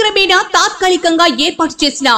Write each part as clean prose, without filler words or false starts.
కాలక్రమేణా తాత్కాలికంగా ఏర్పాటు చేసిన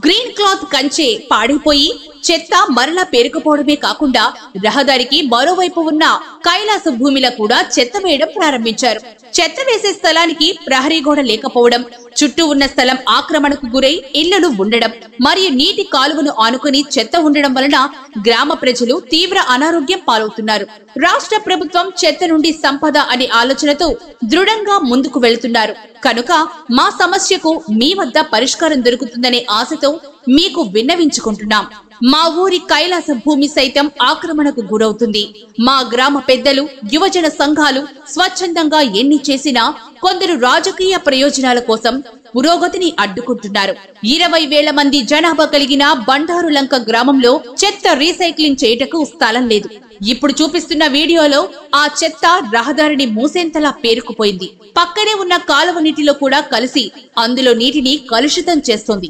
గ్రీన్ క్లాత్ కంచె పాడైపోయి చెత్త మరలా పేరుకుపోవడమే కాకుండా రహదారికి మరోవైపు ఉన్న కైలాస భూమిలో కూడా చెత్త వేయడం ప్రారంభించారు. చెత్త వేసే స్థలానికి ప్రహరీ గోడ లేకపోవడం, చుట్టూ ఉన్న స్థలం ఆక్రమణకు గురై ఇళ్లను ఉండడం మరియు నీటి కాలువను ఆనుకుని చెత్త ఉండడం వలన గ్రామ ప్రజలు తీవ్ర అనారోగ్యం పాలవుతున్నారు. రాష్ట్ర ప్రభుత్వం చెత్త నుండి సంపద అనే ఆలోచనతో దృఢంగా ముందుకు వెళుతున్నారు కనుక మా సమస్యకు మీ వద్ద పరిష్కారం దొరుకుతుందనే ఆశతో మీకు విన్నవించుకుంటున్నాం. మా ఊరి కైలాస భూమి సైతం ఆక్రమణకు గురవుతుంది. మా గ్రామ పెద్దలు, యువజన సంఘాలు స్వచ్ఛందంగా ఎన్ని చేసినా కొందరు రాజకీయ ప్రయోజనాల కోసం పురోగతిని అడ్డుకుంటున్నారు. 20,000 మంది జనాభా కలిగిన బండారులంక గ్రామంలో చెత్త రీసైక్లింగ్ చేయటకు స్థలం లేదు. ఇప్పుడు చూపిస్తున్న వీడియోలో ఆ చెత్త రహదారిని మూసేంతలా పేరుకుపోయింది. పక్కనే ఉన్న కాలువ నీటిలో కూడా కలిసి అందులో నీటిని కలుషితం చేస్తుంది.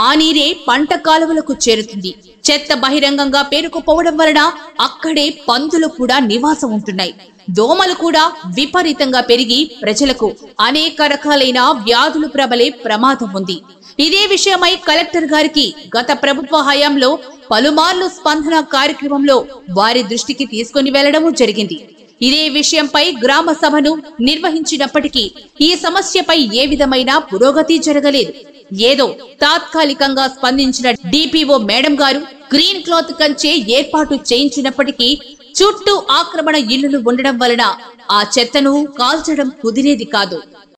ఆ నీరే పంట కాలువలకు చేరుతుంది. చెత్త బహిరంగంగా పేరుకుపోవడం వలన అక్కడే పందులు కూడా నివాసం ఉంటున్నాయి. దోమలు కూడా విపరీతంగా పెరిగి ప్రజలకు అనేక రకాలైన వ్యాధులు ప్రబలే ప్రమాదం ఉంది. ఇదే విషయమై కలెక్టర్ గారికి గత ప్రభుత్వ హయాంలో పలుమార్లు స్పందన కార్యక్రమంలో వారి దృష్టికి తీసుకుని వెళ్లడం జరిగింది. ఇదే విషయంపై గ్రామ సభను నిర్వహించినప్పటికీ ఈ సమస్యపై ఏ విధమైన పురోగతి జరగలేదు. ఏదో తాత్కాలికంగా స్పందించిన డిపిఓ మేడం గారు గ్రీన్ క్లాత్ కంచె ఏర్పాటు చేయించినప్పటికీ చుట్టూ ఆక్రమణ ఇళ్లు ఉండడం వలన ఆ చెత్తను కాల్చడం కుదిరేది కాదు.